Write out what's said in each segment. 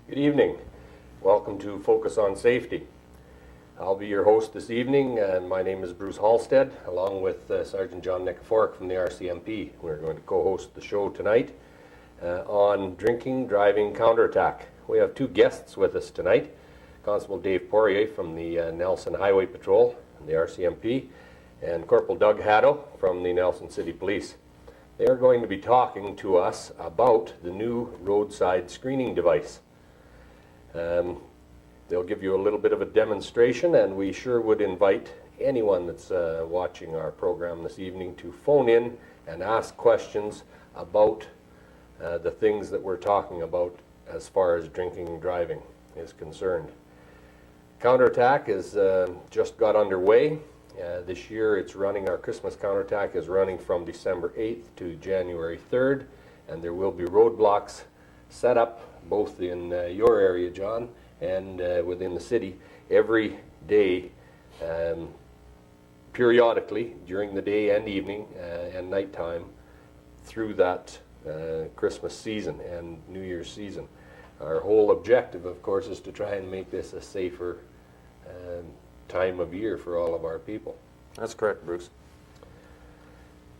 Good evening. Welcome to Focus on Safety. I'll be your host this evening, and my name is Bruce Halstead, along with Sargeant John Nykiforuk from the R.C.M.P. We're going to co-host the show tonight on drinking, driving, counterattack. We have two guests with us tonight, Constable Dave Poirier from the Nelson Highway Patrol and the R.C.M.P. and Corporal Doug Haddow from the Nelson City Police. They are going to be talking to us about the new roadside screening device. They'll give you a little bit of a demonstration, and we sure would invite anyone that's watching our program this evening to phone in and ask questions about the things that we're talking about as far as drinking and driving is concerned. Counterattack is just got underway. This year it's running, our Christmas counterattack is running from December 8th to January 3rd, and there will be roadblocks set up both in your area, John, and within the city every day, periodically during the day and evening and nighttime through that Christmas season and New Year's season. Our whole objective, of course, is to try and make this a safer time of year for all of our people. That's correct, Bruce.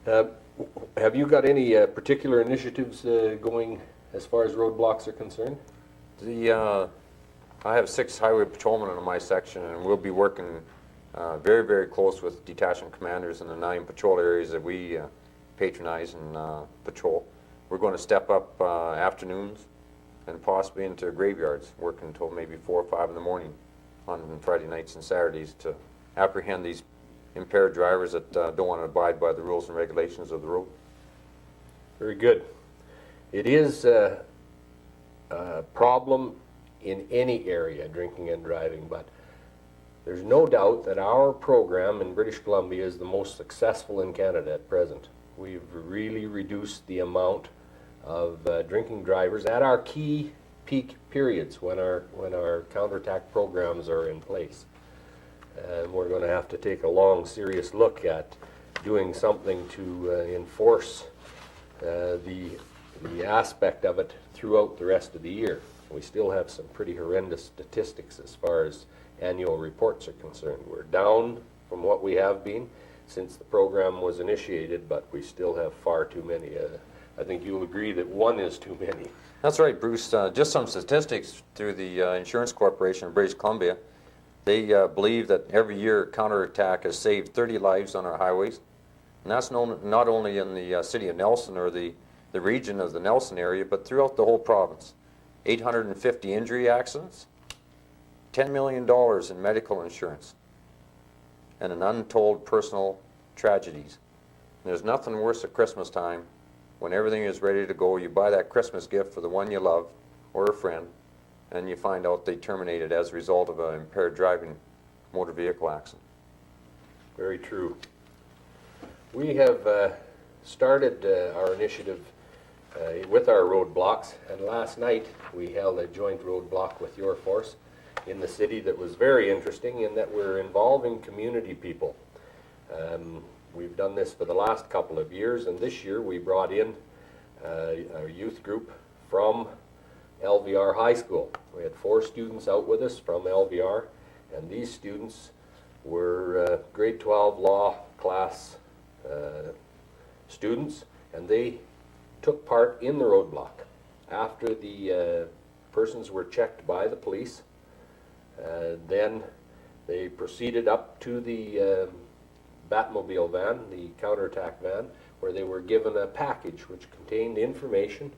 Have you got any particular initiatives going as far as roadblocks are concerned? I have 6 highway patrolmen in my section, and we'll be working very, very close with detachment commanders in the 9 patrol areas that we patronize and patrol. We're going to step up afternoons and possibly into graveyards, working until maybe 4 or 5 in the morning on Friday nights and Saturdays to apprehend these impaired drivers that don't want to abide by the rules and regulations of the road. Very good. It is a problem in any area, drinking and driving, but there's no doubt that our program in British Columbia is the most successful in Canada at present. We've really reduced the amount of drinking drivers at our key peak periods when our counterattack programs are in place. We're going to have to take a long, serious look at doing something to enforce the aspect of it throughout the rest of the year. We still have some pretty horrendous statistics as far as annual reports are concerned. We're down from what we have been since the program was initiated, but we still have far too many. I think you'll agree that 1 is too many. That's right, Bruce. Just some statistics through the Insurance Corporation of British Columbia. They believe that every year counterattack has saved 30 lives on our highways. And that's not only in the city of Nelson or the region of the Nelson area, but throughout the whole province. 850 injury accidents, $10 million in medical insurance, and an untold personal tragedies. And there's nothing worse at Christmas time when everything is ready to go. You buy that Christmas gift for the one you love or a friend, and you find out they terminated as a result of an impaired driving motor vehicle accident. Very true. We have started our initiative with our roadblocks, and last night we held a joint roadblock with your force in the city that was very interesting in that we're involving community people. We've done this for the last couple of years, and this year we brought in a youth group from LVR High School. We had 4 students out with us from LVR, and these students were grade 12 law class students, and they took part in the roadblock. After the persons were checked by the police, then they proceeded up to the Batmobile van, the counterattack van, where they were given a package which contained information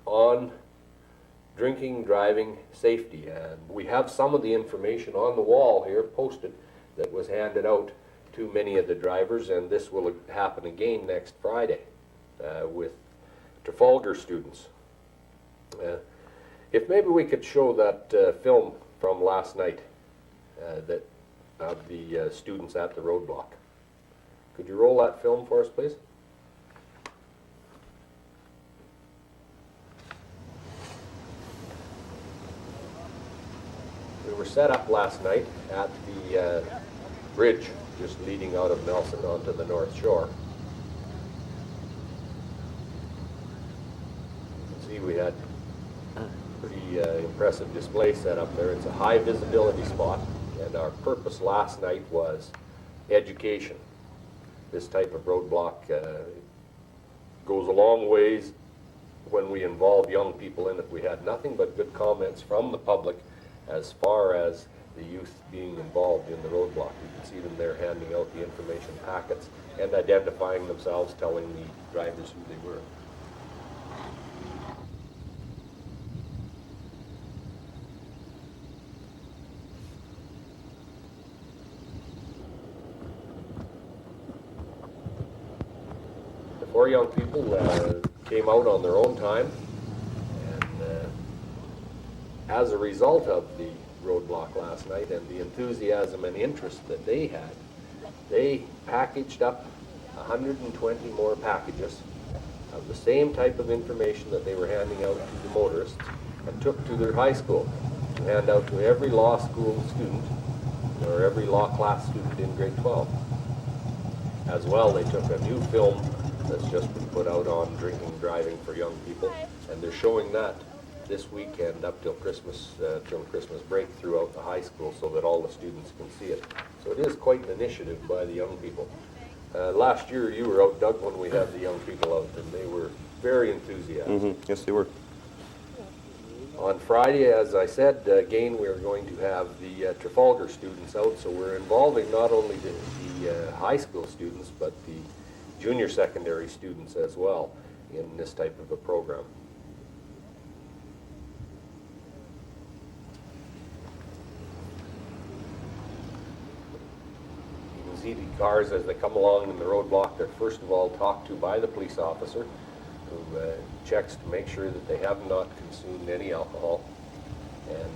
on drinking, driving, safety. And we have some of the information on the wall here posted that was handed out to many of the drivers, and this will happen again next Friday with Trafalgar students. If maybe we could show that film from last night that of the students at the roadblock. Could you roll that film for us, please? We were set up last night at the bridge just leading out of Nelson onto the North Shore. You can see we had pretty the impressive display set up there. It's a high visibility spot, and our purpose last night was education. This type of roadblock goes a long ways when we involve young people in it. We had nothing but good comments from the public as far as the youth being involved in the roadblock. You can see them there handing out the information packets and identifying themselves, telling the drivers who they were. The 4 young people came out on their own time, and as a result of the roadblock last night and the enthusiasm and interest that they had, they packaged up 120 more packages of the same type of information that they were handing out to the motorists and took to their high school to hand out to every law school student or every law class student in grade 12. As well, they took a new film that's just been put out on drinking and driving for young people, and they're showing that this weekend up till Christmas break throughout the high school so that all the students can see it. So it is quite an initiative by the young people. Last year you were out, Doug, when we had the young people out, and they were very enthusiastic. Yes, they were. On Friday, as I said, again, we're going to have the Trafalgar students out, so we're involving not only the high school students, but the junior secondary students as well in this type of a program. See the cars as they come along in the roadblock. They're first of all talked to by the police officer, who checks to make sure that they have not consumed any alcohol. And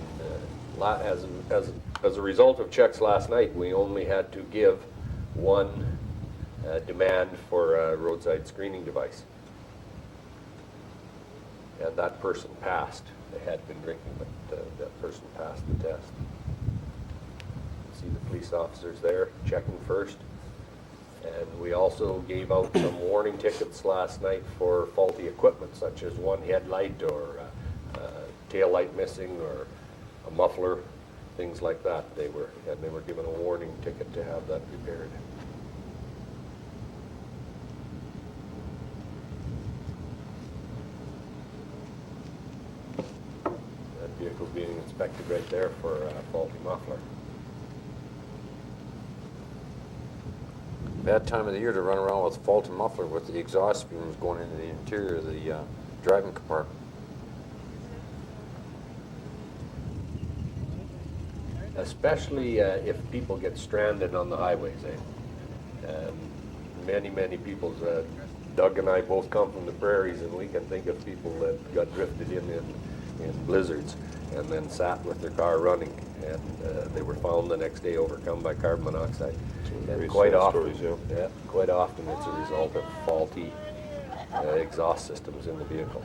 as a result of checks last night, we only had to give one demand for a roadside screening device, and that person passed. They had been drinking, but that person passed the test. See the police officers there checking first, and we also gave out some warning tickets last night for faulty equipment, such as one headlight or a tail light missing or a muffler, things like that. They were given a warning ticket to have that repaired. That vehicle's being inspected right there for a faulty muffler. Bad time of the year to run around with a faulty muffler with the exhaust fumes going into the interior of the driving compartment. Especially if people get stranded on the highways. Many people, Doug and I both come from the prairies, and we can think of people that got drifted in blizzards and then sat with their car running, and they were found the next day overcome by carbon monoxide. And quite often, quite often it's a result of faulty exhaust systems in the vehicle.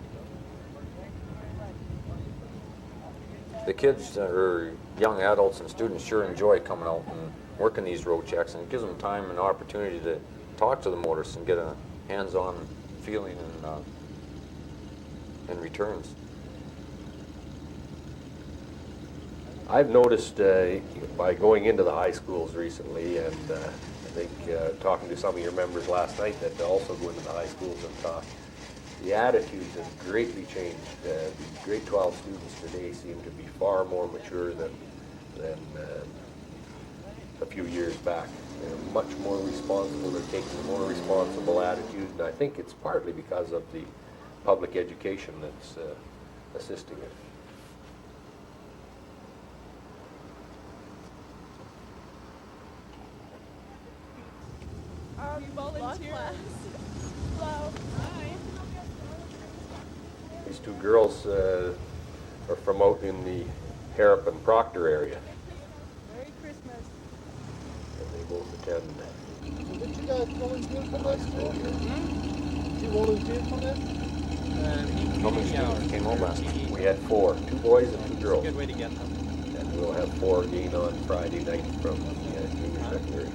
The kids or young adults and students sure enjoy coming out and working these road checks, and it gives them time and opportunity to talk to the motorists and get a hands-on feeling and returns. I've noticed by going into the high schools recently, and I think talking to some of your members last night that also go into the high schools and talk, the attitudes have greatly changed. The grade 12 students today seem to be far more mature than a few years back. They're much more responsible. They're taking a more responsible attitude, and I think it's partly because of the public education that's assisting it. You volunteer. Hello. Hi. These two girls are from out in the Harrop and Proctor area, Merry Christmas. and they both attend Did you guys volunteer for high this? school here. Did you volunteer for this? How many students came home last night? We had 4, 2 boys and 2 girls, Good way to get them. and we'll have 4 again on Friday night from the junior secondary.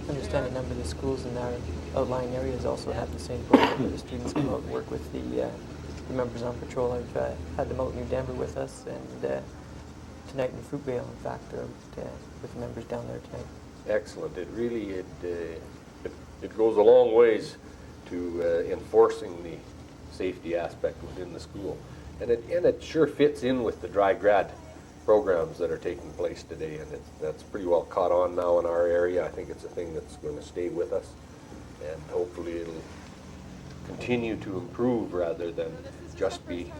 I understand a number of the schools in our outlying areas also have the same program where the students come out and work with the the members on patrol. I've had them out in New Denver with us, and tonight in Fruitvale, in fact, they're out with the members down there tonight. Excellent. It really, it goes a long ways to enforcing the safety aspect within the school. And it sure fits in with the dry grad programs that are taking place today, and that's pretty well caught on now in our area. I think it's a thing that's going to stay with us, and hopefully it'll continue to improve rather than just be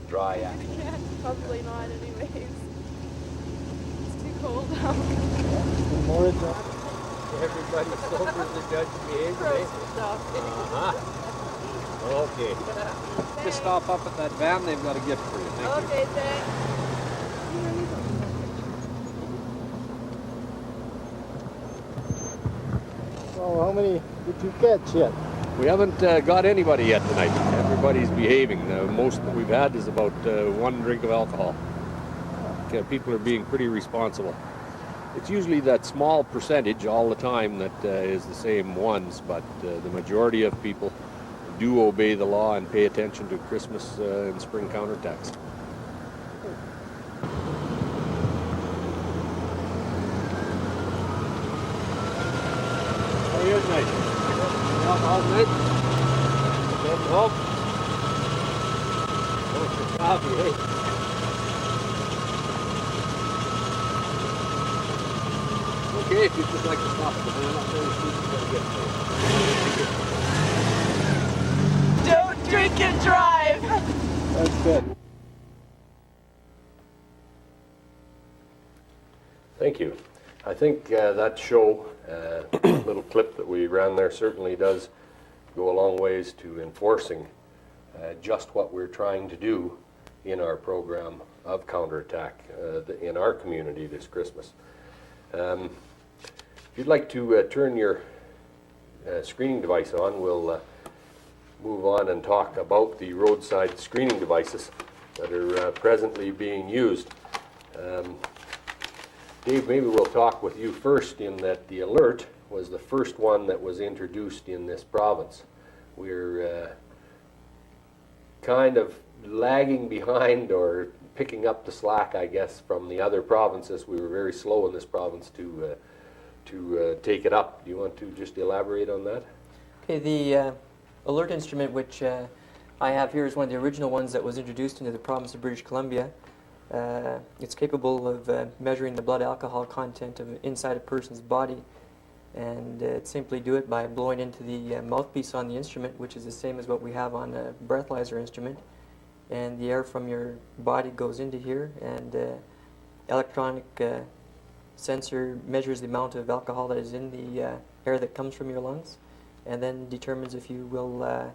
dry action. Yeah, probably not anyways. It's too cold out. More than Everybody's sober, the judge behaves, Gross stuff. Okay. Just stop up at that van, they've got a gift for you. Thank you. Okay, thanks. So how many did you catch yet? We haven't got anybody yet tonight. Everybody's behaving. The most that we've had is about 1 drink of alcohol. People are being pretty responsible. It's usually that small percentage all the time that is the same ones, but the majority of people do obey the law and pay attention to Christmas and spring counterattacks. How are you tonight? Alcohol tonight? Getting home? Oh, for coffee, eh? Okay, if you'd just like to stop at the van up there, the students gotta get there. Don't drink and drive. That's good. Thank you. I think that show, little clip that we ran there certainly does go a long ways to enforcing just what we're trying to do in our program of counterattack in our community this Christmas. If you'd like to turn your screening device on, we'll move on and talk about the roadside screening devices that are presently being used. Dave, maybe we'll talk with you first in that the alert was the first one that was introduced in this province. We're kind of lagging behind or picking up the slack, I guess, from the other provinces. We were very slow in this province to take it up. Do you want to just elaborate on that? Okay, the alert instrument, which I have here, is one of the original ones that was introduced into the province of British Columbia. It's capable of measuring the blood alcohol content of inside a person's body, and simply do it by blowing into the mouthpiece on the instrument, which is the same as what we have on a breathalyzer instrument. And the air from your body goes into here, and electronic sensor measures the amount of alcohol that is in the air that comes from your lungs, and then determines if you will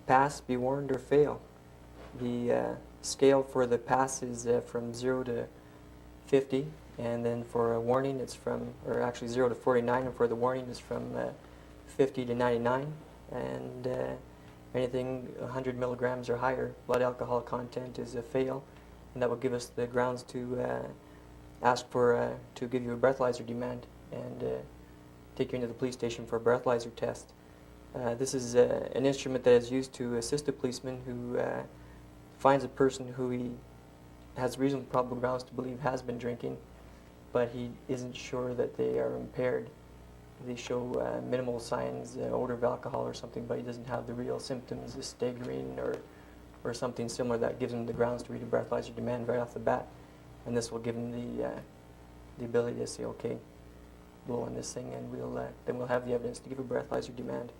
pass, be warned, or fail. The scale for the pass is from 0 to 50, and then for a warning it's from, or actually 0 to 49, and for the warning is from 50 to 99, and anything 100 milligrams or higher blood alcohol content is a fail, and that will give us the grounds to ask for, to give you a breathalyzer demand and take you into the police station for a breathalyzer test. This is an instrument that is used to assist a policeman who finds a person who he has reasonable probable grounds to believe has been drinking, but he isn't sure that they are impaired. They show minimal signs, odor of alcohol or something, but he doesn't have the real symptoms, the staggering or something similar that gives him the grounds to read a breathalyzer demand right off the bat. And this will give him the ability to say, okay, blow on this thing, and then we'll have the evidence to give a breathalyzer demand.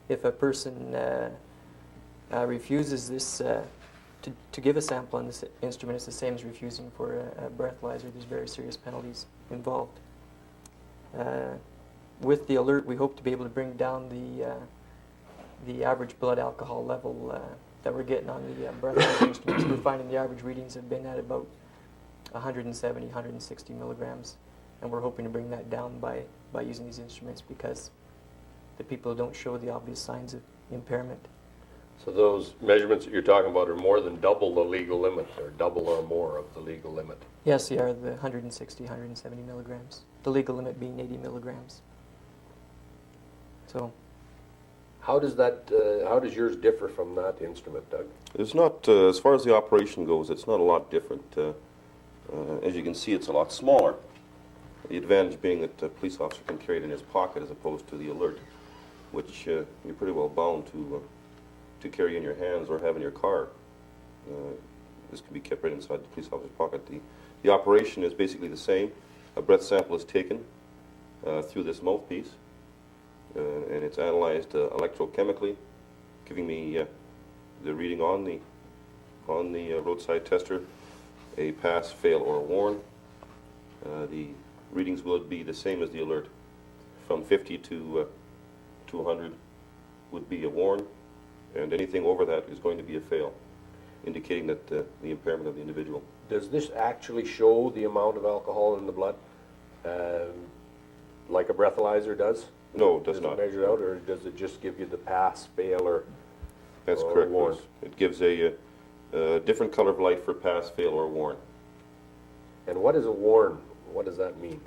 If a person refuses this to give a sample on this instrument, it's the same as refusing for a breathalyzer. There's very serious penalties involved. With the alert, we hope to be able to bring down the average blood alcohol level that we're getting on the breathalyzer instruments. We're finding the average readings have been at about 170, 160 milligrams, and we're hoping to bring that down by using these instruments, because the people don't show the obvious signs of impairment. So those measurements that you're talking about are more than double the legal limit, or double or more of the legal limit. Yes, they are the 160, 170 milligrams. The legal limit being 80 milligrams. So, How does that, how does yours differ from that instrument, Doug? It's not, as far as the operation goes, it's not a lot different. As you can see, it's a lot smaller. The advantage being that a police officer can carry it in his pocket as opposed to the alert, which you're pretty well bound to carry in your hands or have in your car. This can be kept right inside the police officer's pocket. The operation is basically the same. A breath sample is taken through this mouthpiece, and it's analyzed electrochemically, giving me the reading on the roadside tester, a pass, fail, or warn. The readings will be the same as the alert. From 50 to 100 would be a warn, and anything over that is going to be a fail, indicating that the impairment of the individual. Does this actually show the amount of alcohol in the blood, like a breathalyzer does? No, it does not. Does it measure it out, or does it just give you the pass, fail, or That's or correct. warn? It gives a different color of light for pass, fail, or warn. And what is a warn? What does that mean?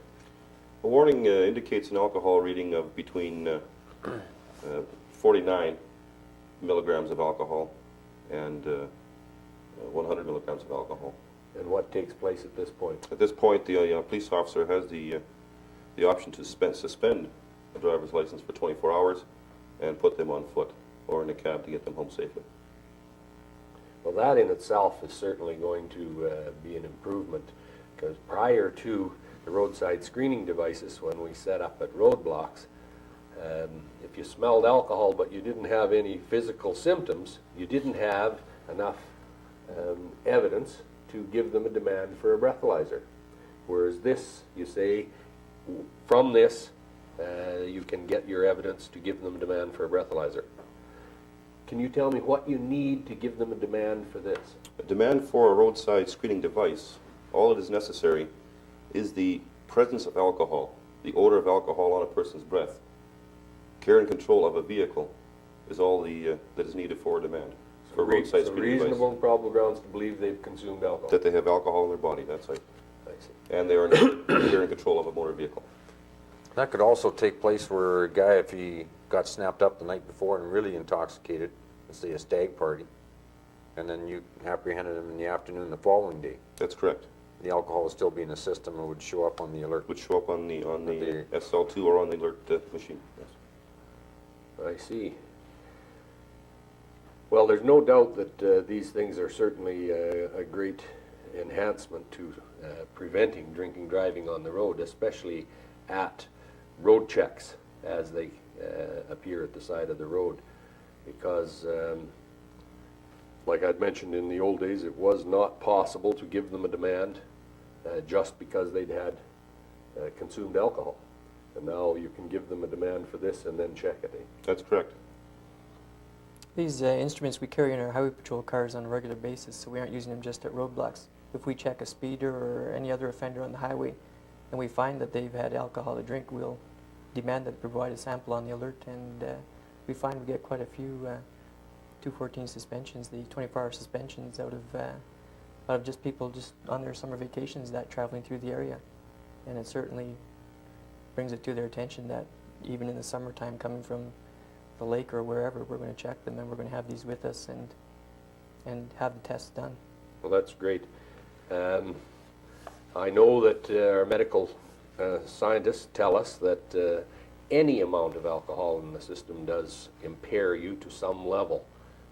A warning indicates an alcohol reading of between 49 milligrams of alcohol and 100 milligrams of alcohol. And what takes place at this point? At this point, the police officer has the option to suspend a driver's license for 24 hours and put them on foot or in a cab to get them home safely. Well, that in itself is certainly going to be an improvement, because prior to the roadside screening devices, when we set up at roadblocks, if you smelled alcohol but you didn't have any physical symptoms, you didn't have enough evidence to give them a demand for a breathalyzer. Whereas this, you say, from this, you can get your evidence to give them a demand for a breathalyzer. Can you tell me what you need to give them a demand for this? A demand for a roadside screening device, all that is necessary is the presence of alcohol, the odor of alcohol on a person's breath. Care and control of a vehicle is all that is needed for a demand for a roadside screening device. Reasonable and probable grounds to believe they've consumed alcohol. That they have alcohol in their body, that's right. I see. And they are in care and control of a motor vehicle. That could also take place where a guy, if he got snapped up the night before and really intoxicated, let's say a stag party, and then you apprehended him in the afternoon the following day, That's correct. the alcohol would still be in the system and would show up on the alert. Would show up on the The- SL2 or on the alert machine. Yes. I see. Well, there's no doubt that these things are certainly a great enhancement to preventing drinking driving on the road, especially at road checks as they appear at the side of the road. Because, like I'd mentioned in the old days, it was not possible to give them a demand just because they'd had consumed alcohol. And now you can give them a demand for this and then check it. That's correct. These instruments we carry in our highway patrol cars on a regular basis, so we aren't using them just at roadblocks. If we check a speeder or any other offender on the highway and we find that they've had alcohol to drink, we'll demand that they provide a sample on the alert, and we find we get quite a few 214 suspensions, the 24-hour suspensions out of just people just on their summer vacations that traveling through the area. And it certainly brings it to their attention that even in the summertime, coming from the lake or wherever, we're going to check them and we're going to have these with us and have the tests done. Well, that's great. I know that our medical scientists tell us that any amount of alcohol in the system does impair you to some level.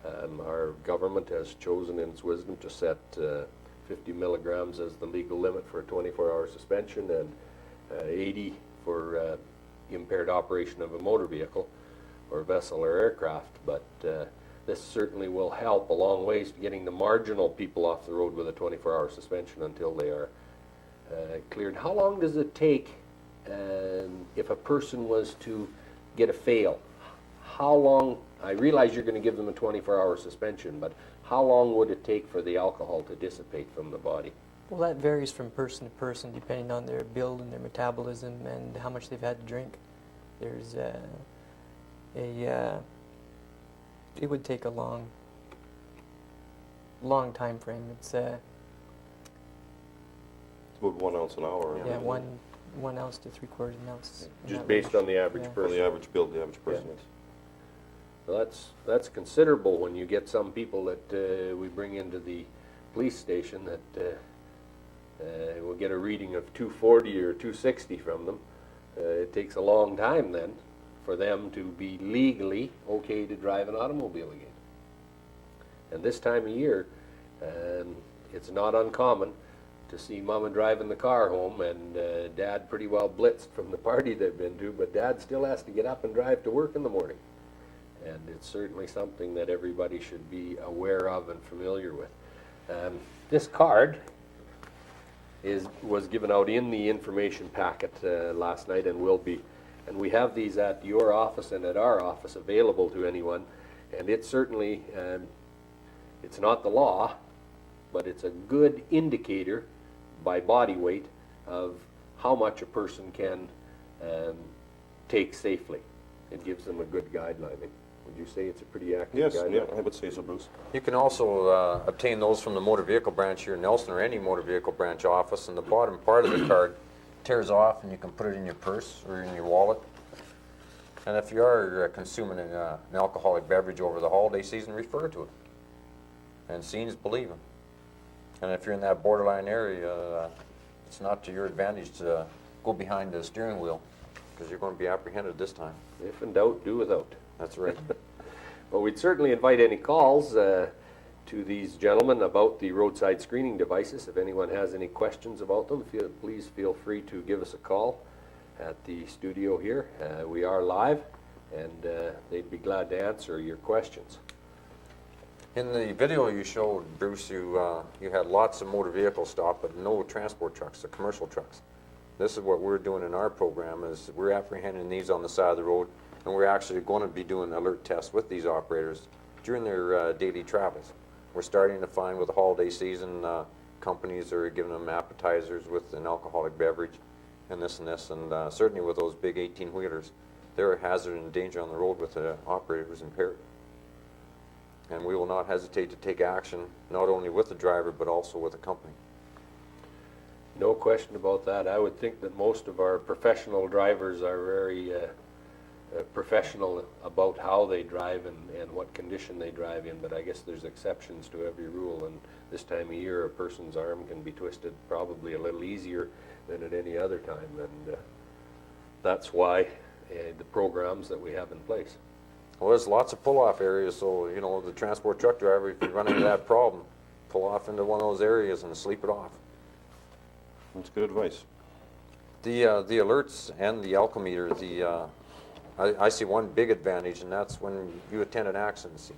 Our government has chosen in its wisdom to set 50 milligrams as the legal limit for a 24-hour suspension and 80 for impaired operation of a motor vehicle or vessel or aircraft. But this certainly will help a long ways to getting the marginal people off the road with a 24-hour suspension until they are cleared. How long does it take if a person was to get a fail? How long, I realize you're going to give them a 24-hour suspension, but how long would it take for the alcohol to dissipate from the body? Well, that varies from person to person depending on their build and their metabolism and how much they've had to drink. There's it would take a long time frame. It's It's about 1 ounce an hour. yeah, 1 ounce to 3/4 ounce. in Just that based range. on the average Yeah. On person? the average build, the average person is. Well, that's considerable when you get some people that we bring into the police station that we'll get a reading of 240 or 260 from them. It takes a long time then for them to be legally okay to drive an automobile again. And this time of year, it's not uncommon to see Mama driving the car home and Dad pretty well blitzed from the party they've been to, but Dad still has to get up and drive to work in the morning. And it's certainly something that everybody should be aware of and familiar with. This card was given out in the information packet last night and will be, and we have these at your office and at our office available to anyone, and it's certainly, it's not the law, but it's a good indicator by body weight of how much a person can take safely. It gives them a good guideline. Would you say it's a pretty accurate guideline? Yes, yeah, I would say so, Bruce. You can also obtain those from the motor vehicle branch here in Nelson or any motor vehicle branch office, and the bottom part of the card tears off and you can put it in your purse or in your wallet. And if you are consuming an alcoholic beverage over the holiday season, refer to it. And seeing is believing. And if you're in that borderline area, it's not to your advantage to go behind the steering wheel, because you're going to be apprehended this time. If in doubt, do without. That's right. Well, we'd certainly invite any calls to these gentlemen about the roadside screening devices. If anyone has any questions about them, please feel free to give us a call at the studio here. We are live, and they'd be glad to answer your questions. In the video you showed, Bruce, you had lots of motor vehicles stopped, but no transport trucks, the commercial trucks. This is what we're doing in our program, is we're apprehending these on the side of the road, and we're actually going to be doing alert tests with these operators during their daily travels. We're starting to find with the holiday season, companies are giving them appetizers with an alcoholic beverage and this, and certainly with those big 18-wheelers, they're a hazard and danger on the road with the operator who's impaired. And we will not hesitate to take action, not only with the driver, but also with the company. No question about that. I would think that most of our professional drivers are very professional about how they drive and what condition they drive in, but I guess there's exceptions to every rule, and this time of year a person's arm can be twisted probably a little easier than at any other time, and that's why the programs that we have in place. Well, there's lots of pull-off areas, so, you know, the transport truck driver, if you run into that problem, pull off into one of those areas and sleep it off. That's good advice. The alerts and the alcometer, I see one big advantage, and that's when you attend an accident scene.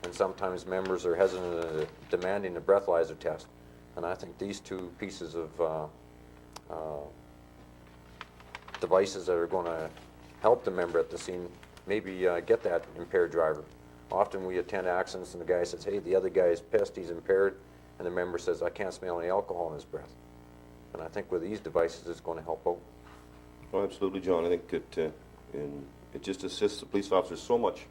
And sometimes members are hesitant demanding a breathalyzer test. And I think these two pieces of devices that are going to help the member at the scene maybe get that impaired driver. Often we attend accidents and the guy says, hey, the other guy is pissed, he's impaired, and the member says, I can't smell any alcohol in his breath. And I think with these devices it's going to help out. Oh, absolutely, John. I think it just assists the police officers so much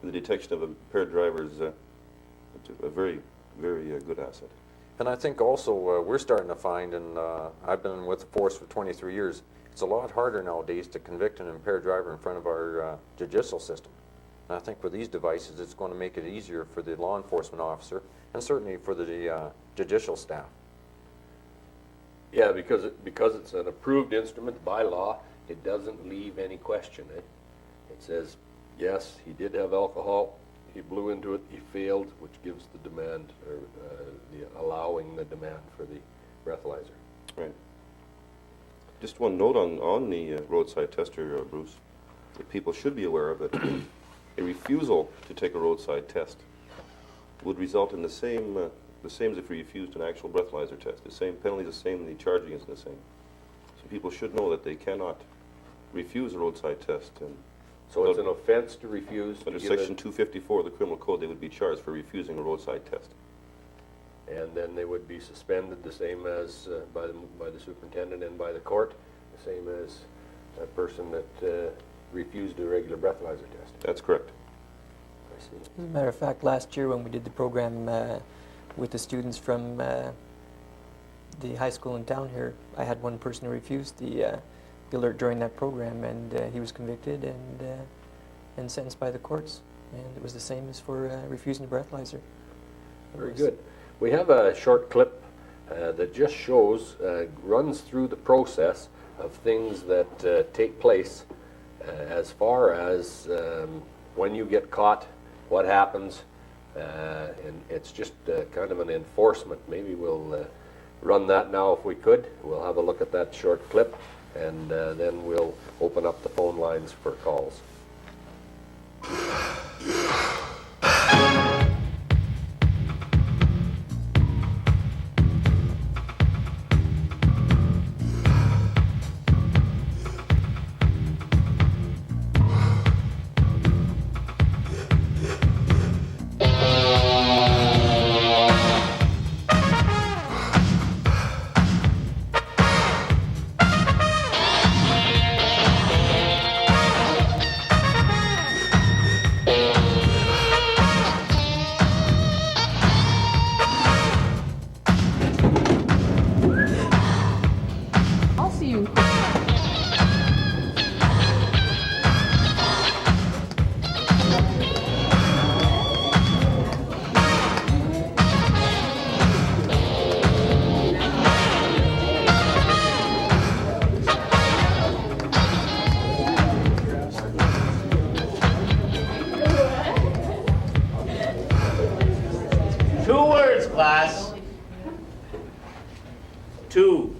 in the detection of impaired drivers. It's a very, very good asset. And I think also we're starting to find, and I've been with the force for 23 years, it's a lot harder nowadays to convict an impaired driver in front of our judicial system. And I think with these devices it's going to make it easier for the law enforcement officer and certainly for the judicial staff. Yeah, because it's an approved instrument by law, it doesn't leave any question. It says, yes, he did have alcohol, he blew into it, he failed, which gives the demand, or allowing the demand for the breathalyzer. Right. Just one note on the roadside tester, Bruce, that people should be aware of it. A refusal to take a roadside test would result in the same as if you refused an actual breathalyzer test. The same penalty, the same, the charging is the same. So people should know that they cannot refuse a roadside test. And so it's an offense to refuse. Under Section 254 of the Criminal Code, they would be charged for refusing a roadside test. And then they would be suspended, the same as by the superintendent and by the court, the same as a person that refused a regular breathalyzer test. That's correct. I see. As a matter of fact, last year when we did the program with the students from the high school in town here, I had one person who refused the alert during that program, and he was convicted, and and sentenced by the courts. And it was the same as for refusing the breathalyzer. Very good. We have a short clip that just shows, runs through the process of things that take place as far as when you get caught, what happens, and it's just kind of an enforcement. Maybe we'll run that now if we could. We'll have a look at that short clip, and then we'll open up the phone lines for calls. I'll see you. 2 words, class. 2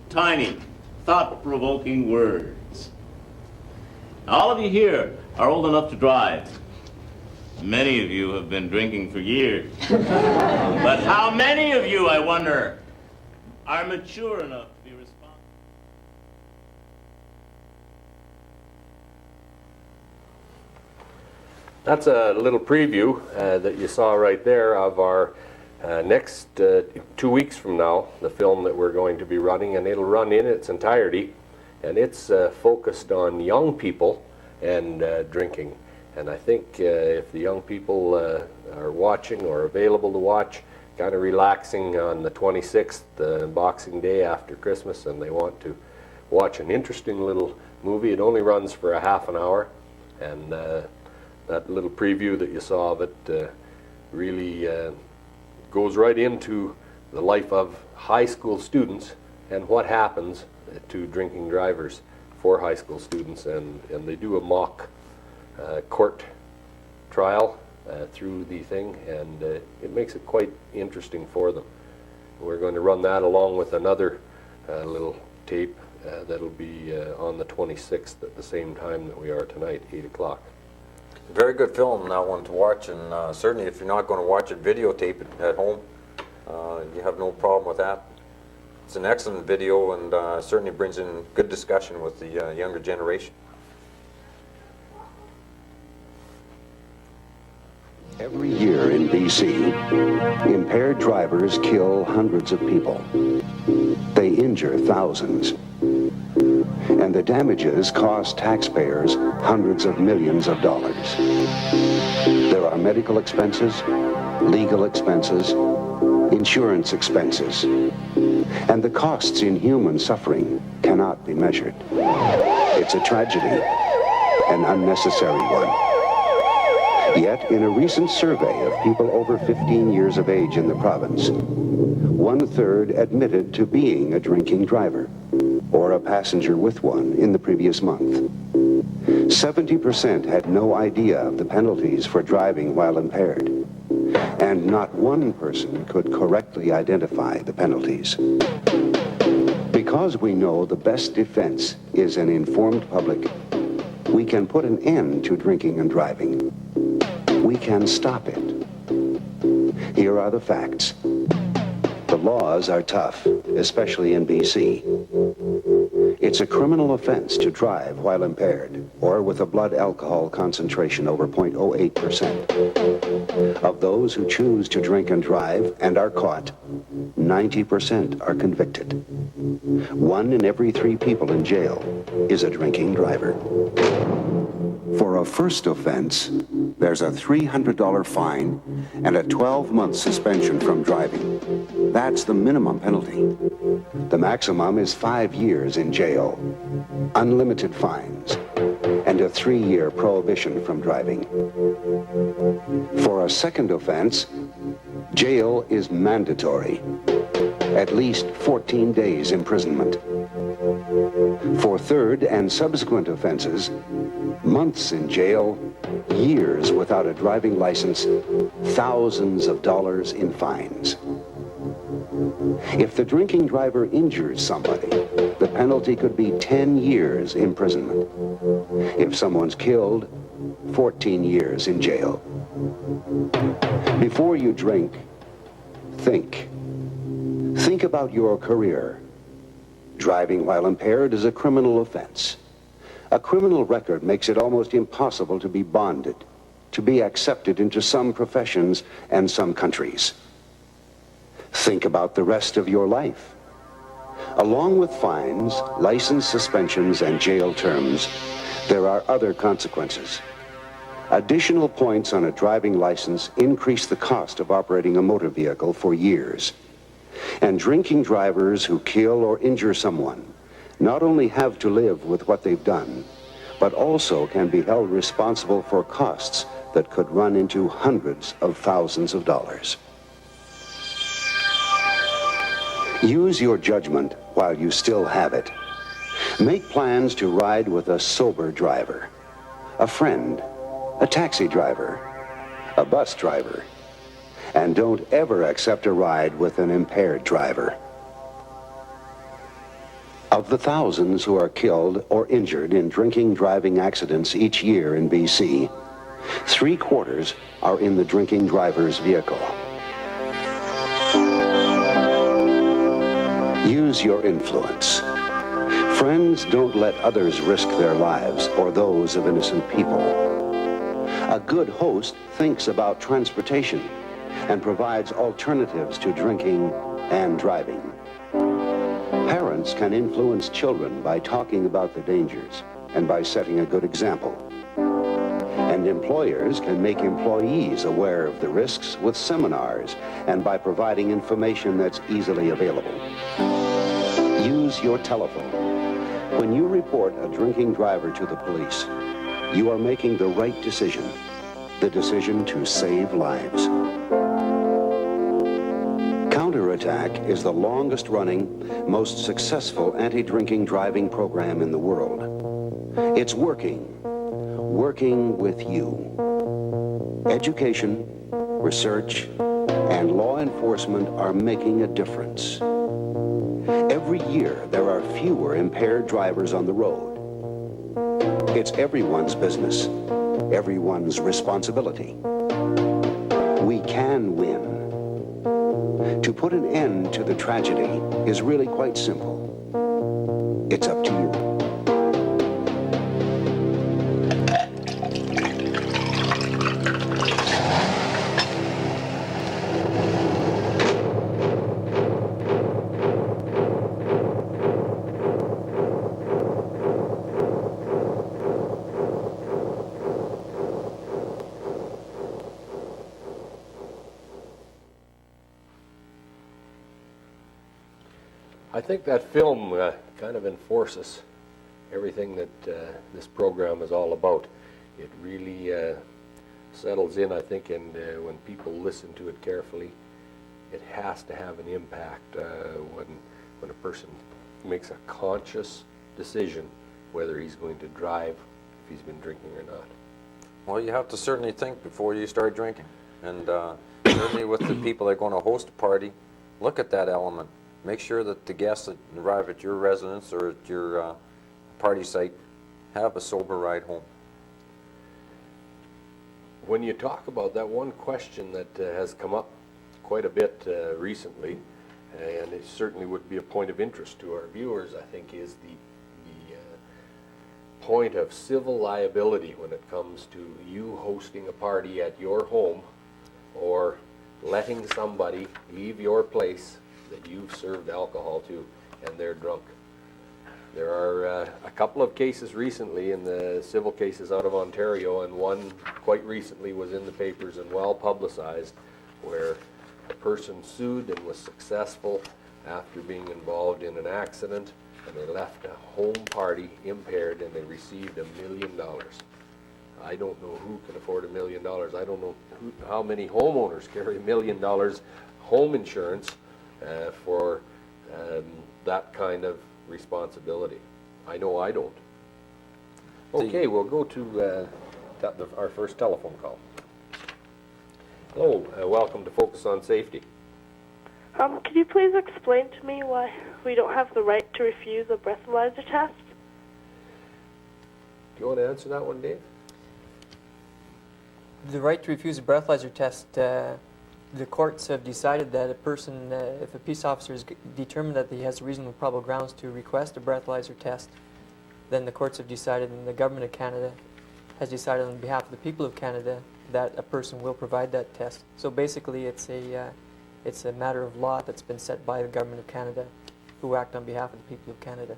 tiny, thought-provoking words. All of you here are old enough to drive. Many of you have been drinking for years. But how many of you, I wonder, are mature enough to be responsible? That's a little preview that you saw right there of our next 2 weeks from now, the film that we're going to be running, and it'll run in its entirety, and it's focused on young people and drinking. And I think if the young people are watching or available to watch, kind of relaxing on the 26th, Boxing Day after Christmas, and they want to watch an interesting little movie, it only runs for a half an hour, and that little preview that you saw of it really goes right into the life of high school students and what happens to drinking drivers for high school students, and they do a mock court trial through the thing, and it makes it quite interesting for them. We're going to run that along with another little tape that'll be on the 26th at the same time that we are tonight, 8 o'clock. Very good film, that one to watch, and certainly if you're not going to watch it, videotape it at home. You have no problem with that. It's an excellent video, and certainly brings in good discussion with the younger generation. Every year in BC, impaired drivers kill hundreds of people. They injure thousands. And the damages cost taxpayers hundreds of millions of dollars. There are medical expenses, legal expenses, insurance expenses, and the costs in human suffering cannot be measured. It's a tragedy, an unnecessary one. Yet, in a recent survey of people over 15 years of age in the province, 1/3 admitted to being a drinking driver, or a passenger with one in the previous month. 70% had no idea of the penalties for driving while impaired, and not one person could correctly identify the penalties. Because we know the best defense is an informed public, we can put an end to drinking and driving. We can stop it. Here are the facts. The laws are tough, especially in BC. It's a criminal offense to drive while impaired or with a blood alcohol concentration over 0.08%. Of those who choose to drink and drive and are caught, 90% are convicted. 1 in every 3 people in jail is a drinking driver. For a first offense, there's a $300 fine and a 12-month suspension from driving. That's the minimum penalty. The maximum is 5 years in jail, unlimited fines, and and a 3-year prohibition from driving. For a second offense, jail is mandatory. At least 14 days imprisonment. For third and subsequent offenses, months in jail, years without a driving license, thousands of dollars in fines. If the drinking driver injures somebody, the penalty could be 10 years imprisonment. If someone's killed, 14 years in jail. Before you drink, think. Think about your career. Driving while impaired is a criminal offense. A criminal record makes it almost impossible to be bonded, to be accepted into some professions and some countries. Think about the rest of your life. Along with fines, license suspensions, and jail terms, there are other consequences. Additional points on a driving license increase the cost of operating a motor vehicle for years. And drinking drivers who kill or injure someone not only have to live with what they've done, but also can be held responsible for costs that could run into hundreds of thousands of dollars. Use your judgment while you still have it. Make plans to ride with a sober driver, a friend, a taxi driver, a bus driver, and don't ever accept a ride with an impaired driver. Of the thousands who are killed or injured in drinking driving accidents each year in BC, 3/4 are in the drinking driver's vehicle. Use your influence. Friends don't let others risk their lives or those of innocent people. A good host thinks about transportation and provides alternatives to drinking and driving. Parents can influence children by talking about the dangers and by setting a good example. And employers can make employees aware of the risks with seminars and by providing information that's easily available. Use your telephone. When you report a drinking driver to the police, you are making the right decision, the decision to save lives. Counterattack is the longest-running, most successful anti-drinking driving program in the world. It's working with you. Education, research, and law enforcement are making a difference. Every year, there are fewer impaired drivers on the road. It's everyone's business, everyone's responsibility. We can win. To put an end to the tragedy is really quite simple. It's up to you. I think that film kind of enforces everything that this program is all about. It really settles in, I think, and when people listen to it carefully, it has to have an impact when a person makes a conscious decision whether he's going to drive if he's been drinking or not. Well, you have to certainly think before you start drinking. And certainly with the people that are going to host a party, look at that element. Make sure that the guests that arrive at your residence or at your party site have a sober ride home. When you talk about that, one question that has come up quite a bit recently, and it certainly would be a point of interest to our viewers, I think, is the point of civil liability when it comes to you hosting a party at your home or letting somebody leave your place that you've served alcohol to and they're drunk. There are a couple of cases recently in the civil cases out of Ontario, and one quite recently was in the papers and well publicized, where a person sued and was successful after being involved in an accident and they left a home party impaired, and they received $1 million. I don't know who can afford $1 million. I don't know how many homeowners carry $1 million home insurance for that kind of responsibility. I know I don't. Okay, we'll go to our first telephone call. Hello, welcome to Focus on Safety. Could you please explain to me why we don't have the right to refuse a breathalyzer test? Do you want to answer that one, Dave? The right to refuse a breathalyzer test, the courts have decided that a person, if a peace officer is determined that he has reasonable probable grounds to request a breathalyzer test, then the courts have decided, and the government of Canada has decided on behalf of the people of Canada that a person will provide that test. So basically it's a matter of law that's been set by the government of Canada, who act on behalf of the people of Canada.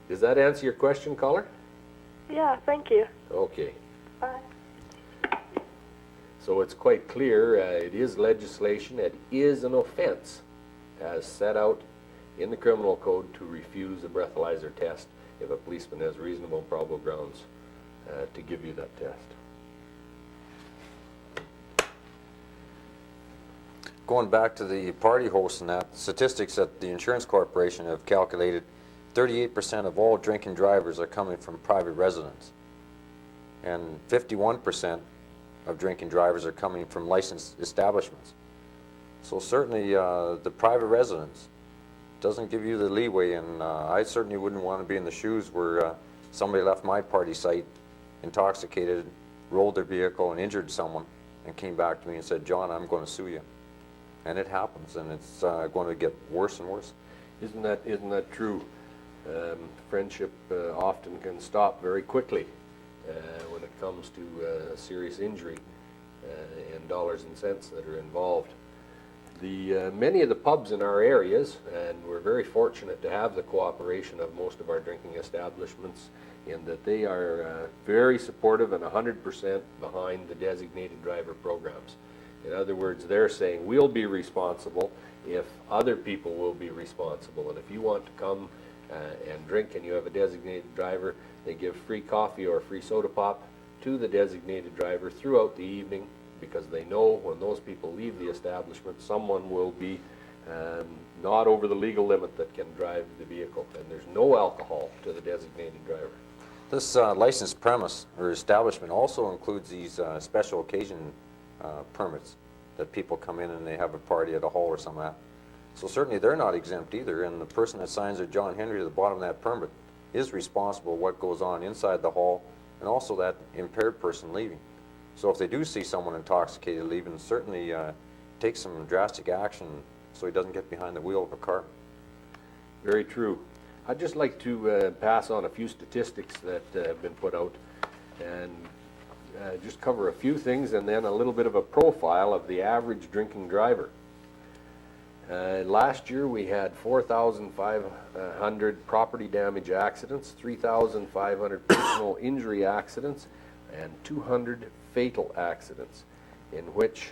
Does that answer your question, caller? Yeah, thank you. Okay. Bye. So it's quite clear, it is legislation, it is an offense as set out in the criminal code to refuse a breathalyzer test if a policeman has reasonable probable grounds to give you that test. Going back to the party hosts and that, statistics at the Insurance Corporation have calculated 38% of all drinking drivers are coming from private residents, and 51% of drinking drivers are coming from licensed establishments. So certainly the private residence doesn't give you the leeway, and I certainly wouldn't want to be in the shoes where somebody left my party site intoxicated, rolled their vehicle and injured someone, and came back to me and said, "John, I'm going to sue you." And it happens, and it's going to get worse and worse. Isn't that true? Friendship often can stop very quickly when it comes to serious injury and dollars and cents that are involved. Many of the pubs in our areas, and we're very fortunate to have the cooperation of most of our drinking establishments, in that they are very supportive and 100% behind the designated driver programs. In other words, they're saying we'll be responsible if other people will be responsible. And if you want to come and drink and you have a designated driver, they give free coffee or free soda pop to the designated driver throughout the evening, because they know when those people leave the establishment, someone will be not over the legal limit that can drive the vehicle. And there's no alcohol to the designated driver. This licensed premise or establishment also includes these special occasion permits that people come in and they have a party at a hall or something like that. So certainly they're not exempt either, and the person that signs their John Henry at the bottom of that permit is responsible for what goes on inside the hall, and also that impaired person leaving. So if they do see someone intoxicated leaving, certainly take some drastic action so he doesn't get behind the wheel of a car. Very true. I'd just like to pass on a few statistics that have been put out, and just cover a few things, and then a little bit of a profile of the average drinking driver. Last year we had 4,500 property damage accidents, 3,500 personal injury accidents, and 200 fatal accidents, in which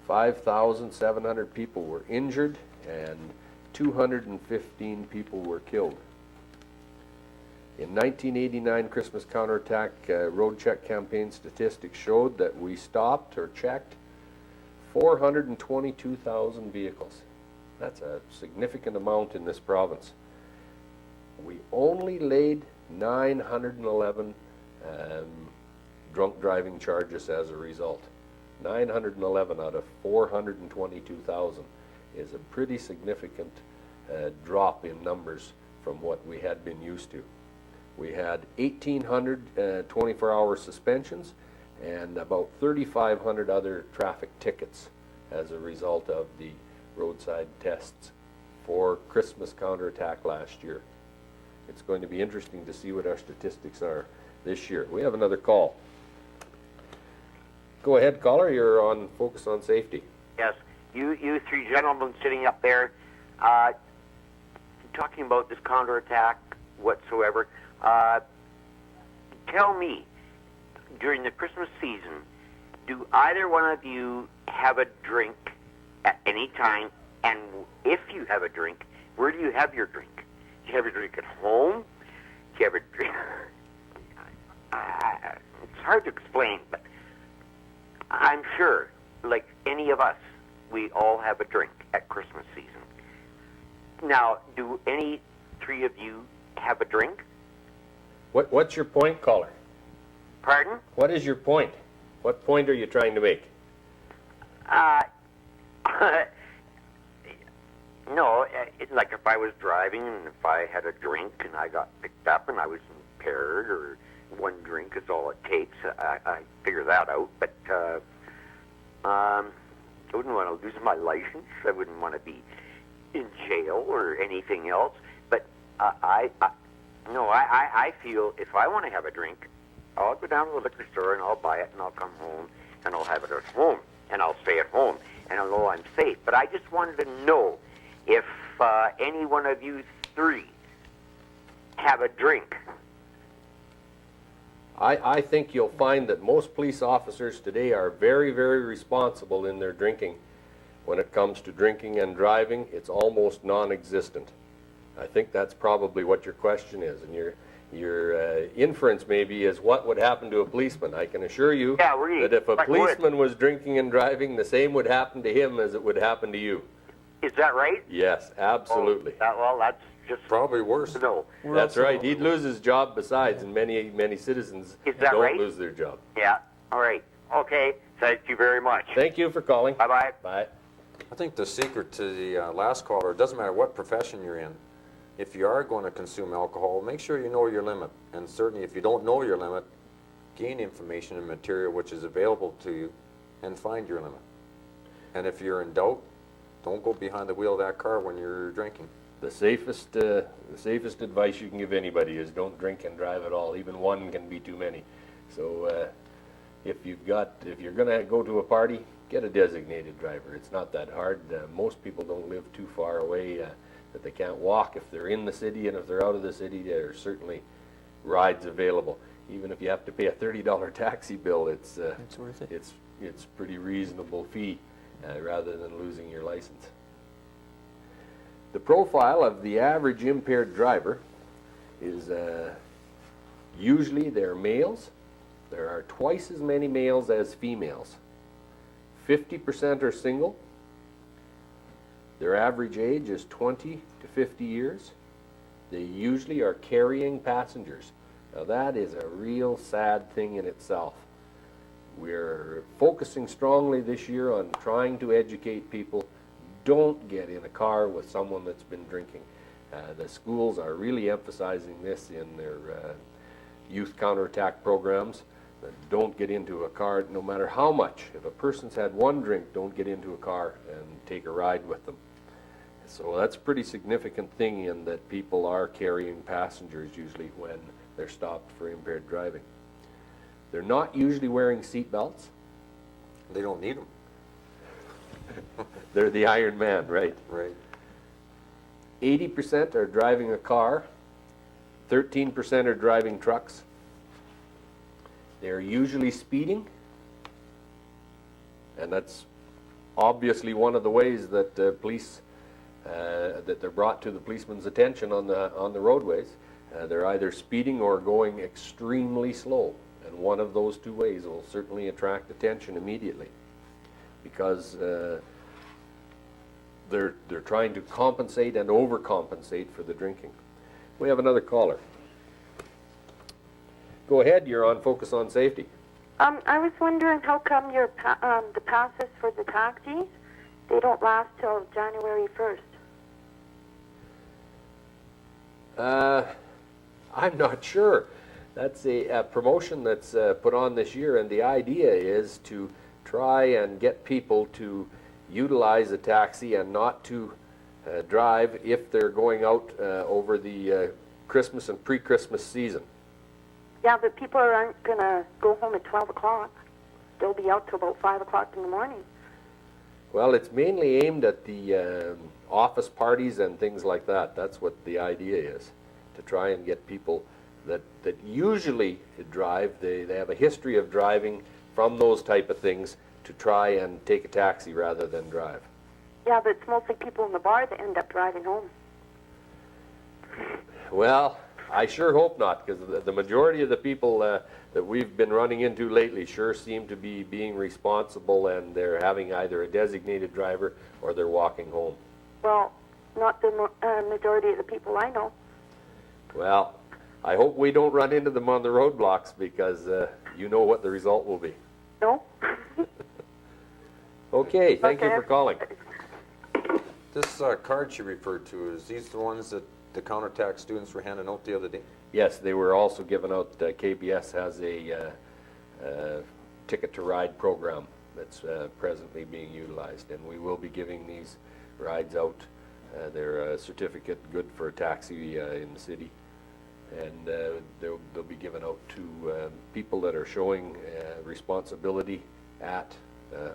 5,700 people were injured and 215 people were killed. In 1989 Christmas Counterattack road check campaign statistics showed that we stopped or checked 422,000 vehicles. That's a significant amount in this province. We only laid 911 drunk driving charges as a result. 911 out of 422,000 is a pretty significant drop in numbers from what we had been used to. We had 1,800 24-hour suspensions and about 3,500 other traffic tickets as a result of the roadside tests for Christmas Counterattack last year. It's going to be interesting to see what our statistics are this year. We have another call. Go ahead, caller. You're on Focus on Safety. Yes. You three gentlemen sitting up there talking about this counterattack whatsoever. Tell me, during the Christmas season, do either one of you have a drink at any time? And if you have a drink, where do you have your drink? Do you have your drink at home? Do you have a drink? It's hard to explain, but I'm sure, like any of us, we all have a drink at Christmas season. Now, do any three of you have a drink? What's your point, caller? Pardon? What is your point? What point are you trying to make? No, like if I was driving and if I had a drink and I got picked up and I was impaired, or one drink is all it takes, I figure that out. But I wouldn't want to lose my license. I wouldn't want to be in jail or anything else. But I feel if I want to have a drink, I'll go down to the liquor store and I'll buy it and I'll come home and I'll have it at home and I'll stay at home and I'll know I'm safe. But I just wanted to know if any one of you three have a drink. I think you'll find that most police officers today are very, very responsible in their drinking. When it comes to drinking and driving, it's almost non-existent. I think that's probably what your question is, and your inference maybe is what would happen to a policeman. I can assure you that if a policeman was drinking and driving, the same would happen to him as it would happen to you. Is that right? Yes, absolutely. Well, that's just probably worse. No, that's right. He'd lose his job besides, and many citizens don't lose their job. Yeah. All right. Okay. Thank you very much. Thank you for calling. Bye-bye. Bye. I think the secret to the last caller, it doesn't matter what profession you're in, if you are going to consume alcohol, make sure you know your limit. And certainly if you don't know your limit, gain information and material which is available to you and find your limit. And if you're in doubt, don't go behind the wheel of that car when you're drinking. The safest advice you can give anybody is don't drink and drive at all. Even one can be too many. So if you're going to go to a party, get a designated driver. It's not that hard. Most people don't live too far away that they can't walk. If they're in the city and if they're out of the city, there are certainly rides available. Even if you have to pay a $30 taxi bill, it's worth it. It's pretty reasonable fee rather than losing your license. The profile of the average impaired driver is usually they're males. There are twice as many males as females. 50% are single. Their average age is 20 to 50 years. They usually are carrying passengers. Now that is a real sad thing in itself. We're focusing strongly this year on trying to educate people. Don't get in a car with someone that's been drinking. The schools are really emphasizing this in their youth counterattack programs. Don't get into a car no matter how much. If a person's had one drink, don't get into a car and take a ride with them. So that's a pretty significant thing in that people are carrying passengers usually when they're stopped for impaired driving. They're not usually wearing seat belts. They don't need them. They're the Iron Man, right? Right. 80% are driving a car. 13% are driving trucks. They're usually speeding, and that's obviously one of the ways that police that they're brought to the policeman's attention on the roadways. They're either speeding or going extremely slow, and one of those two ways will certainly attract attention immediately, because they're trying to compensate and overcompensate for the drinking. We have another caller. Go ahead, you're on Focus on Safety. I was wondering how come your the passes for the taxis, they don't last till January 1st? I'm not sure. That's a promotion that's put on this year, and the idea is to try and get people to utilize a taxi and not to drive if they're going out over the Christmas and pre-Christmas season. Yeah, but people aren't going to go home at 12 o'clock. They'll be out till about 5 o'clock in the morning. Well, it's mainly aimed at the office parties and things like that. That's what the idea is, to try and get people that usually drive, they have a history of driving from those type of things, to try and take a taxi rather than drive. Yeah, but it's mostly people in the bar that end up driving home. Well, I sure hope not, because the majority of the people that we've been running into lately sure seem to be being responsible, and they're having either a designated driver or they're walking home. Well, not the majority of the people I know. Well, I hope we don't run into them on the roadblocks, because you know what the result will be. No? Okay, thank you for calling. This card she referred to, is these the ones that the Counterattack students were handing out the other day? Yes, they were also given out. KBS has a ticket to ride program that's presently being utilized, and we will be giving these rides out. They're a certificate good for a taxi in the city, and they'll be given out to people that are showing responsibility at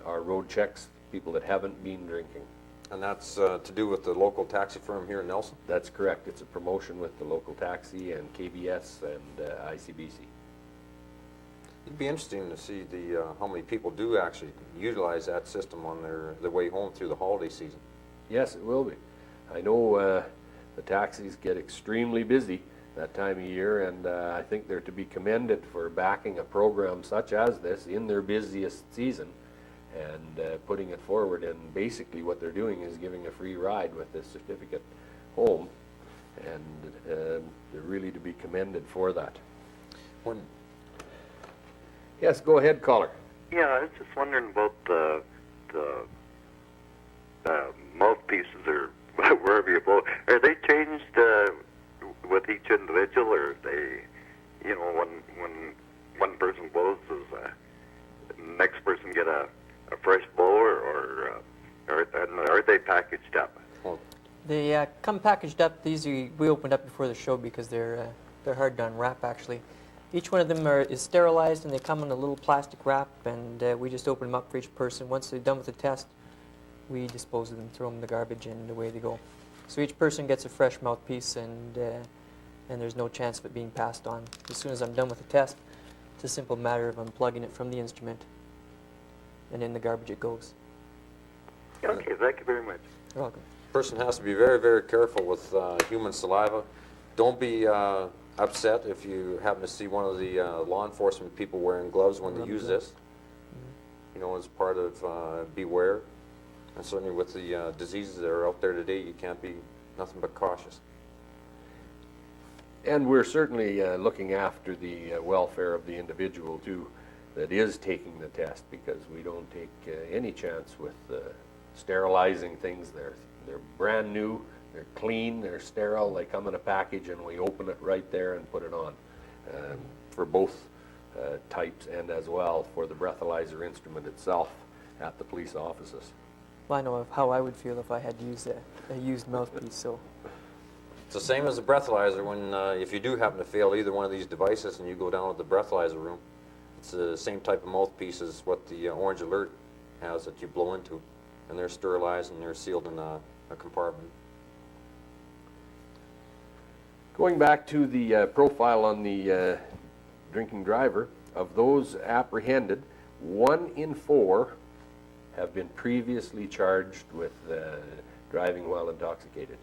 our road checks, people that haven't been drinking. And that's to do with the local taxi firm here in Nelson? That's correct. It's a promotion with the local taxi and KBS and ICBC. It'd be interesting to see how many people do actually utilize that system on their way home through the holiday season. Yes, it will be. I know the taxis get extremely busy that time of year, and I think they're to be commended for backing a program such as this in their busiest season and putting it forward. And basically what they're doing is giving a free ride with this certificate home, and they're really to be commended for that. Yes, go ahead, caller. Yeah, I was just wondering about the mouthpieces, or wherever you blow. Are they changed with each individual, or are they, you know, when one person blows, does the next person get a fresh blower, or are they packaged up? They come packaged up. These we opened up before the show because they're hard to unwrap actually. Each one of them is sterilized, and they come in a little plastic wrap, and we just open them up for each person. Once they're done with the test, we dispose of them, throw them in the garbage, and away they go. So each person gets a fresh mouthpiece, and there's no chance of it being passed on. As soon as I'm done with the test, it's a simple matter of unplugging it from the instrument, and in the garbage it goes. Okay, thank you very much. You're welcome. Person has to be very, very careful with human saliva. Don't be upset if you happen to see one of the law enforcement people wearing gloves when they use this. You know, as part of beware. And certainly with the diseases that are out there today, you can't be nothing but cautious. And we're certainly looking after the welfare of the individual too that is taking the test, because we don't take any chance with sterilizing things. They're brand new, they're clean, they're sterile, they come in a package, and we open it right there and put it on for both types, and as well for the breathalyzer instrument itself at the police offices. Well, I know of how I would feel if I had to use a used mouthpiece. So it's the same as the breathalyzer. When if you do happen to fail either one of these devices and you go down to the breathalyzer room, it's the same type of mouthpiece as what the Orange Alert has that you blow into, and they're sterilized and they're sealed in a compartment. Going back to the profile on the drinking driver, of those apprehended, 1 in 4 have been previously charged with driving while intoxicated.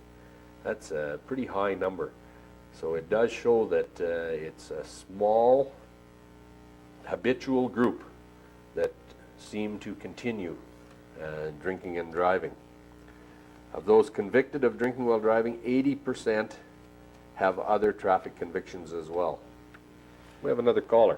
That's a pretty high number. So it does show that it's a small, habitual group that seem to continue drinking and driving. Of those convicted of drinking while driving, 80% have other traffic convictions as well. We have another caller.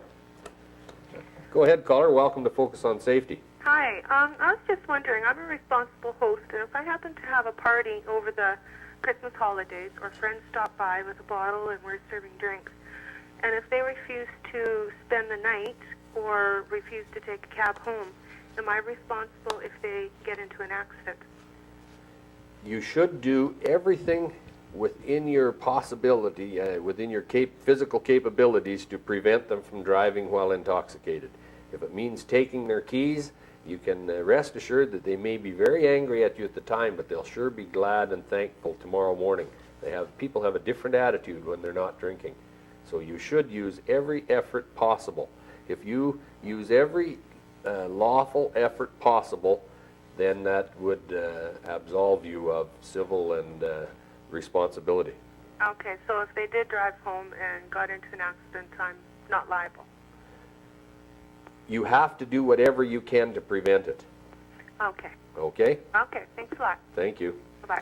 Go ahead, caller. Welcome to Focus on Safety. Hi, I was just wondering, I'm a responsible host, and if I happen to have a party over the Christmas holidays, or friends stop by with a bottle and we're serving drinks, and if they refuse to spend the night or refuse to take a cab home, am I responsible if they get into an accident? You should do everything within your possibility, within your physical capabilities, to prevent them from driving while intoxicated. If it means taking their keys, you can rest assured that they may be very angry at you at the time, but they'll sure be glad and thankful tomorrow morning. People have a different attitude when they're not drinking. So you should use every effort possible. If you use every lawful effort possible, then that would absolve you of civil and responsibility. Okay, so if they did drive home and got into an accident, I'm not liable. You have to do whatever you can to prevent it. Okay. Okay? Okay, thanks a lot. Thank you. Bye-bye.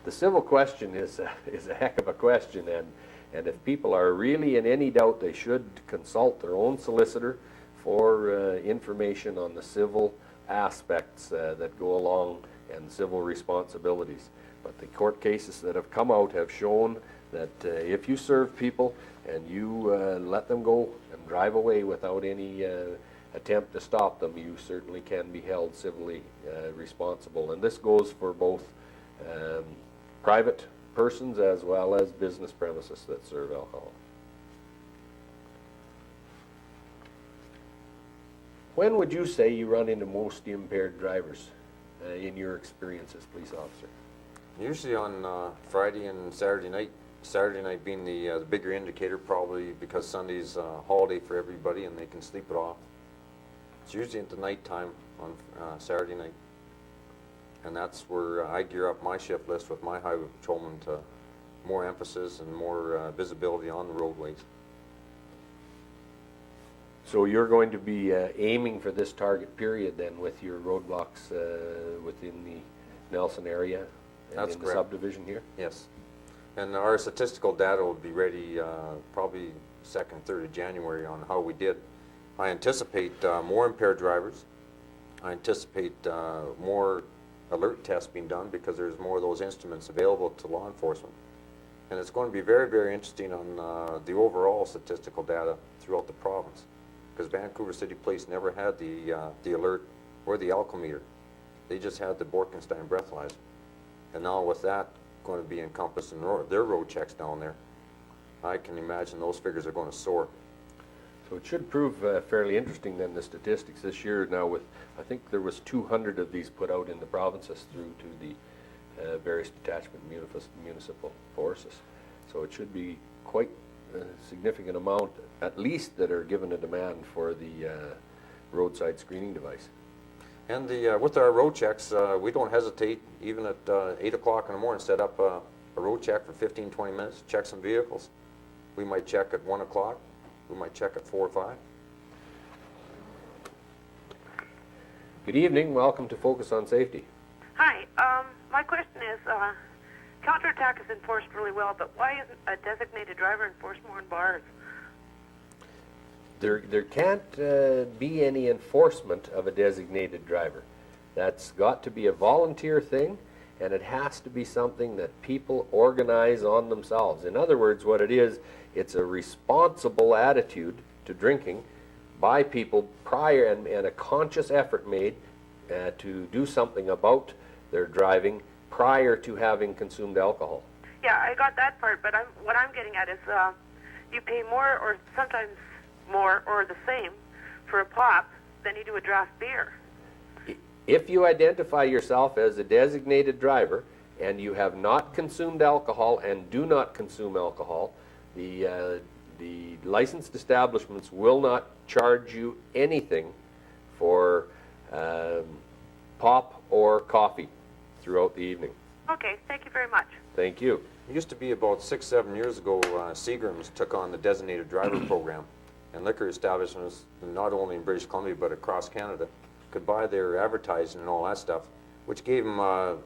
The civil question is a heck of a question, and if people are really in any doubt, they should consult their own solicitor for information on the civil aspects that go along and civil responsibilities. But the court cases that have come out have shown that if you serve people and you let them go and drive away without any attempt to stop them, you certainly can be held civilly responsible. And this goes for both private persons as well as business premises that serve alcohol. When would you say you run into most impaired drivers in your experience as police officer? Usually on Friday and Saturday night. Saturday night being the bigger indicator, probably because Sunday's a holiday for everybody and they can sleep it off. It's usually at the night time on Saturday night. And that's where I gear up my shift list with my highway patrolmen to more emphasis and more visibility on the roadways. So you're going to be aiming for this target period then with your roadblocks within the Nelson area and That's in correct. the subdivision here? Yes. And our statistical data will be ready probably 2nd, 3rd of January on how we did. I anticipate more impaired drivers. I anticipate more alert tests being done because there's more of those instruments available to law enforcement. And it's going to be very, very interesting on the overall statistical data throughout the province, because Vancouver City Police never had the alert or the alcometer. They just had the Borkenstein breathalyzer. And now with that going to be encompassed in their road checks down there, I can imagine those figures are going to soar. So it should prove fairly interesting then, the statistics this year now with, I think there was 200 of these put out in the provinces through to the various detachment municipal forces. So it should be quite a significant amount, at least, that are given a demand for the roadside screening device. And with our road checks, we don't hesitate, even at 8 o'clock in the morning, set up a road check for 15, 20 minutes, check some vehicles. We might check at 1 o'clock. We might check at 4 or 5. Good evening. Welcome to Focus on Safety. Hi. My question is, counterattack is enforced really well, but why isn't a designated driver enforced more in bars? There can't be any enforcement of a designated driver. That's got to be a volunteer thing, and it has to be something that people organize on themselves. In other words, what it is, it's a responsible attitude to drinking by people prior, and a conscious effort made to do something about their driving prior to having consumed alcohol. Yeah, I got that part, but what I'm getting at is you pay more or sometimes more or the same for a pop than you do a draft beer. If you identify yourself as a designated driver and you have not consumed alcohol and do not consume alcohol, the licensed establishments will not charge you anything for pop or coffee throughout the evening. Okay, thank you very much. Thank you. It used to be about 6, 7 years ago, Seagram's took on the designated driver program, and liquor establishments, not only in British Columbia but across Canada, could buy their advertising and all that stuff, which gave them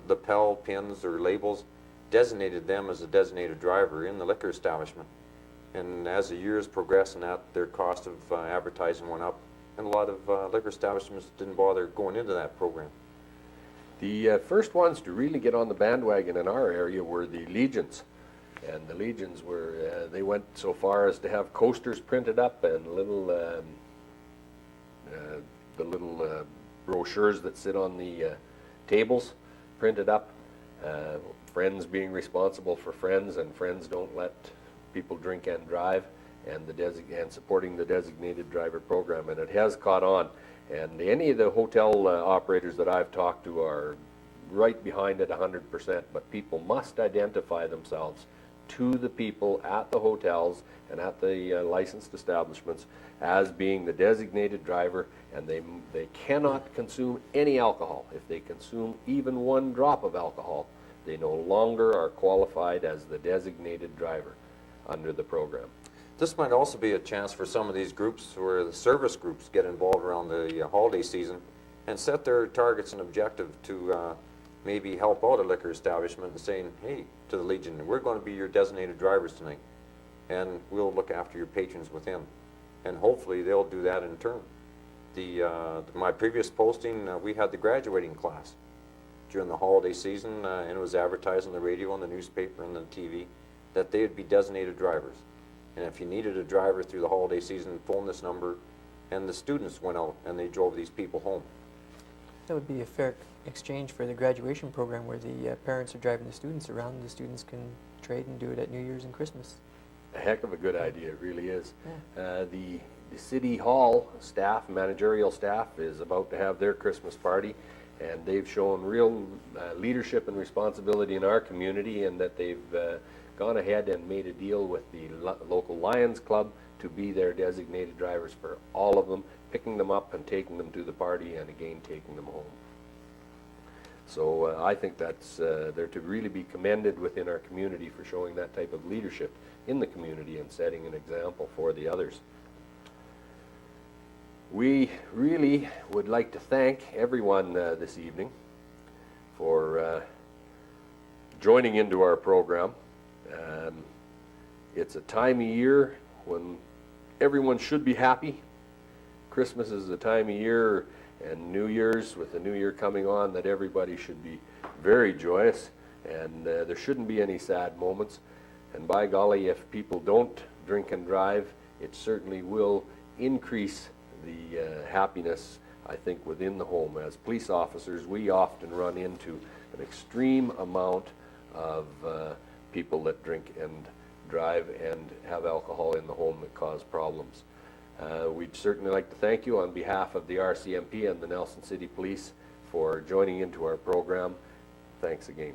lapel pins or labels, designated them as a designated driver in the liquor establishment. And as the years progressed and that, their cost of advertising went up, and a lot of liquor establishments didn't bother going into that program. The first ones to really get on the bandwagon in our area were the Legions. And the Legions were, they went so far as to have coasters printed up and little, the little brochures that sit on the tables printed up. Friends being responsible for friends, and friends don't let people drink and drive, and supporting the designated driver program. And it has caught on. And any of the hotel operators that I've talked to are right behind it 100%, but people must identify themselves to the people at the hotels and at the licensed establishments as being the designated driver, and they cannot consume any alcohol. If they consume even 1 drop of alcohol, They no longer are qualified as the designated driver under the program. This might also be a chance for some of these groups where the service groups get involved around the holiday season and set their targets and objective to maybe help out a liquor establishment and saying, hey, to the Legion, we're going to be your designated drivers tonight, and we'll look after your patrons within. And hopefully they'll do that in turn. My previous posting, we had the graduating class during the holiday season, and it was advertised on the radio, on the newspaper, and the TV that they would be designated drivers. And if you needed a driver through the holiday season, phone this number, and the students went out and they drove these people home. That would be a fair exchange for the graduation program where the parents are driving the students around, and the students can trade and do it at New Year's and Christmas. A heck of a good idea, it really is. Yeah. The City Hall staff, managerial staff, is about to have their Christmas party, and they've shown real leadership and responsibility in our community, and that they've gone ahead and made a deal with the local Lions Club to be their designated drivers for all of them, picking them up and taking them to the party, and again taking them home. So I think that's they're to really be commended within our community for showing that type of leadership in the community and setting an example for the others. We really would like to thank everyone this evening for joining into our program. It's a time of year when everyone should be happy. Christmas is the time of year, and New Year's, with the New Year coming on, that everybody should be very joyous, and there shouldn't be any sad moments. And by golly, if people don't drink and drive, it certainly will increase the happiness, I think, within the home. As police officers, we often run into an extreme amount of people that drink and drive and have alcohol in the home that cause problems. We'd certainly like to thank you on behalf of the RCMP and the Nelson City Police for joining into our program. Thanks again.